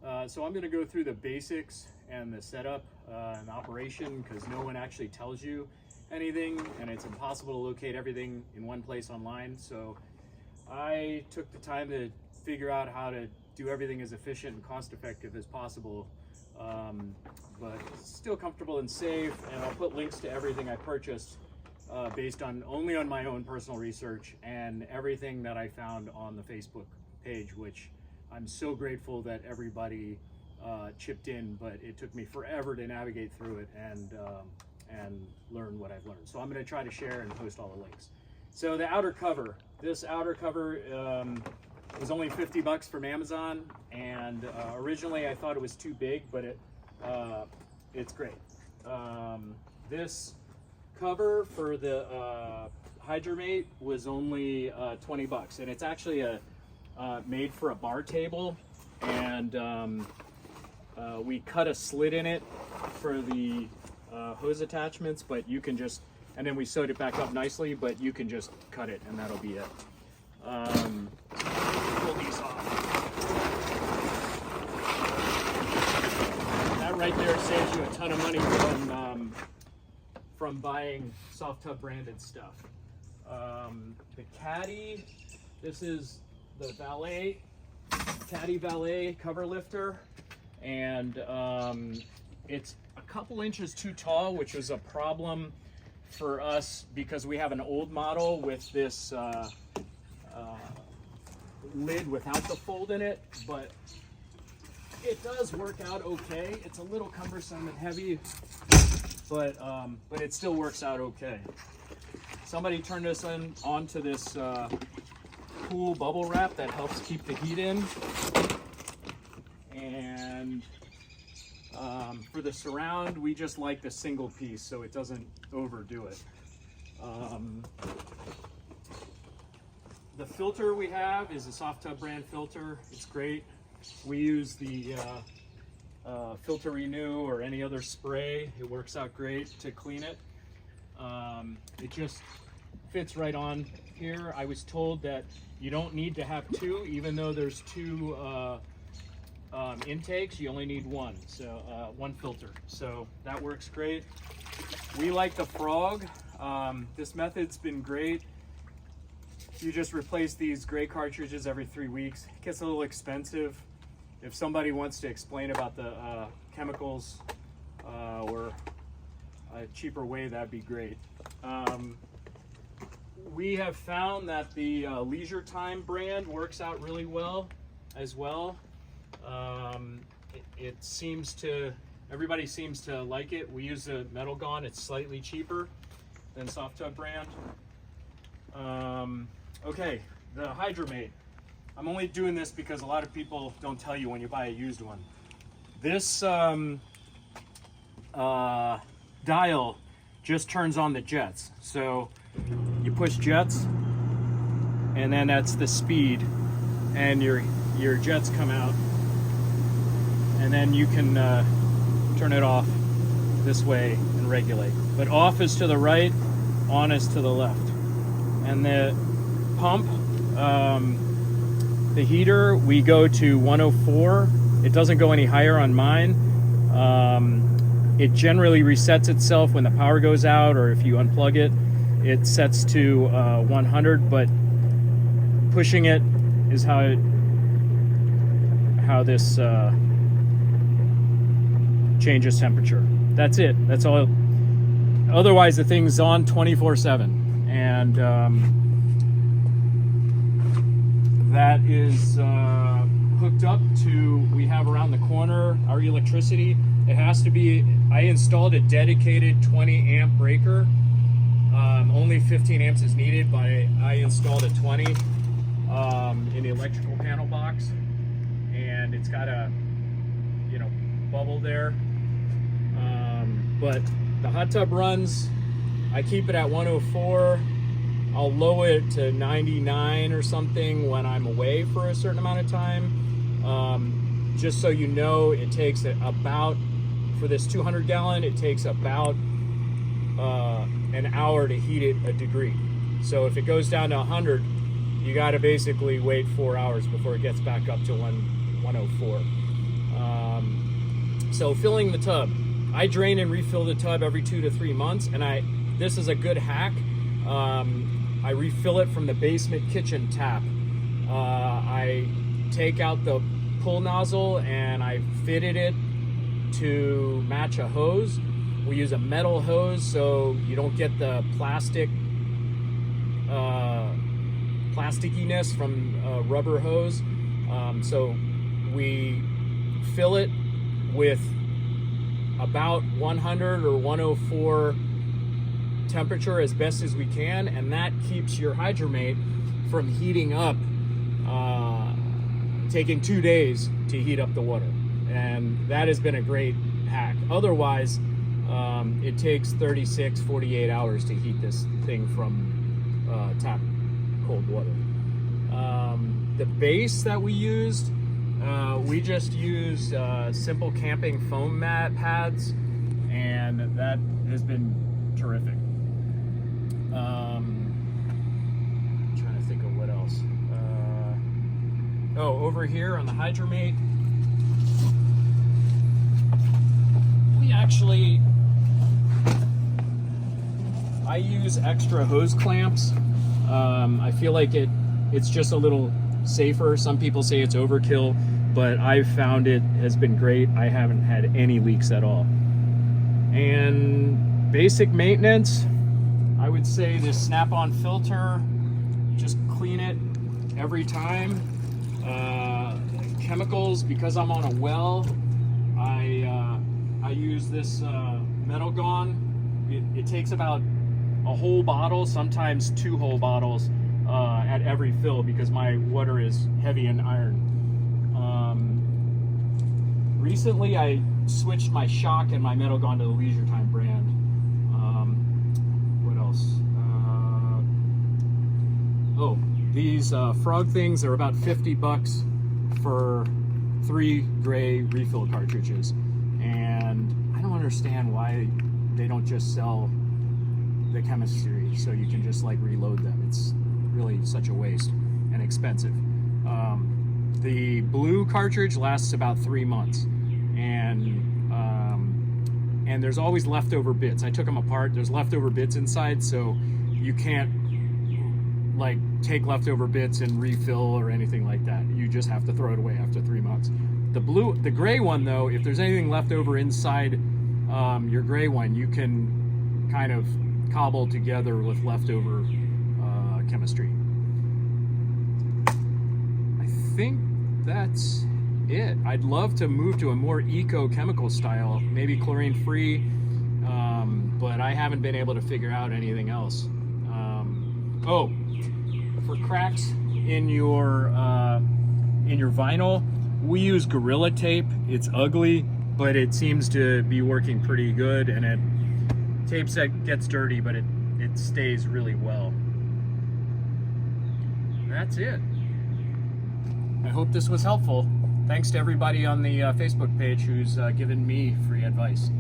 So I'm going to go through the basics and the setup and operation, because no one actually tells you anything, and it's impossible to locate everything in one place online. So I took the time to figure out how to do everything as efficient and cost effective as possible, but still comfortable and safe. And I'll put links to everything I purchased based only on my own personal research, and everything that I found on the Facebook page, which I'm so grateful that everybody chipped in, but it took me forever to navigate through it and learn what I've learned. So I'm going to try to share and post all the links. So the outer cover, this outer cover was only 50 bucks from Amazon, and originally I thought it was too big, but it's great. This cover for the Hydramate was only 20 bucks, and it's actually made for a bar table, and we cut a slit in it for the hose attachments, but you can just, and then we sewed it back up nicely, but you can just cut it and that'll be it. Pull these off. That right there saves you a ton of money from buying Softub branded stuff. The Caddy, this is the Caddy Valet cover lifter, and it's a couple inches too tall, which was a problem for us because we have an old model with this lid without the fold in it, but it does work out okay. It's a little cumbersome and heavy, but it still works out okay. Somebody turned us onto this cool bubble wrap that helps keep the heat in, and for the surround, we just like the single piece so it doesn't overdo it. The filter we have is a Softub brand filter. It's great. We use the Filter Renew or any other spray. It works out great to clean it. It just fits right on here. I was told that you don't need to have two, even though there's two intakes, you only need one, so one filter. So that works great. We like the Frog. This method's been great. You just replace these gray cartridges every 3 weeks. It gets a little expensive. If somebody wants to explain about the chemicals or a cheaper way, that'd be great. We have found that the Leisure Time brand works out really well as well. It seems to, everybody seems to like it. We use the Metal Gaunt. It's slightly cheaper than Softub brand. Okay, the Hydramate. I'm only doing this because a lot of people don't tell you when you buy a used one. This dial just turns on the jets. So you push jets, and then that's the speed, and your jets come out, and then you can turn it off this way and regulate. But off is to the right, on is to the left. And the pump, the heater, we go to 104. It doesn't go any higher on mine. It generally resets itself when the power goes out, or if you unplug it, it sets to 100, but pushing it is how this changes temperature. That's it. That's all. Otherwise, the thing's on 24/7. And that is hooked up to, we have around the corner our electricity. It has to be, I installed a dedicated 20 amp breaker. Only 15 amps is needed, but I installed a 20 in the electrical panel box, and it's got a bubble there. But the hot tub runs, I keep it at 104. I'll lower it to 99 or something when I'm away for a certain amount of time. Just so you know, it takes about, for this 200 gallon, it takes about an hour to heat it a degree. So if it goes down to 100, you got to basically wait 4 hours before it gets back up to 104. So filling the tub, I drain and refill the tub every 2 to 3 months, and this is a good hack. I refill it from the basement kitchen tap. I take out the pull nozzle and I fitted it to match a hose. We use a metal hose so you don't get the plastickiness from a rubber hose. So we fill it with about 100 or 104 temperature as best as we can, and that keeps your hydromate from heating up, taking 2 days to heat up the water. And that has been a great hack. Otherwise, it takes 36, 48 hours to heat this thing from tap cold water. The base that we used, we just used simple camping foam mat pads, and that has been terrific. Trying to think of what else. Over here on the hydromate, I use extra hose clamps. I feel like it's just a little safer. Some people say it's overkill, but I've found it has been great. I haven't had any leaks at all. And basic maintenance, I would say this snap-on filter, just clean it every time. Chemicals, because I'm on a well, I use this metal gun. It takes about a whole bottle, sometimes 2 whole bottles at every fill, because my water is heavy in iron. Recently I switched my shock and my metal gun to the Leisure Time brand. What else? These frog things are about 50 bucks for 3 gray refill cartridges, and I don't understand why they don't just sell the chemistry so you can just like reload them. It's really such a waste and expensive. The blue cartridge lasts about 3 months, and there's always leftover bits. I took them apart. There's leftover bits inside, so you can't like take leftover bits and refill or anything like that. You just have to throw it away after 3 months. The gray one though, if there's anything left over inside your gray one, you can kind of cobble together with leftover chemistry. I think that's it. I'd love to move to a more eco-chemical style, maybe chlorine-free, but I haven't been able to figure out anything else. For cracks in your vinyl, we use Gorilla Tape. It's ugly, but it seems to be working pretty good, and it tapes that gets dirty, but it stays really well. That's it. I hope this was helpful. Thanks to everybody on the Facebook page who's given me free advice.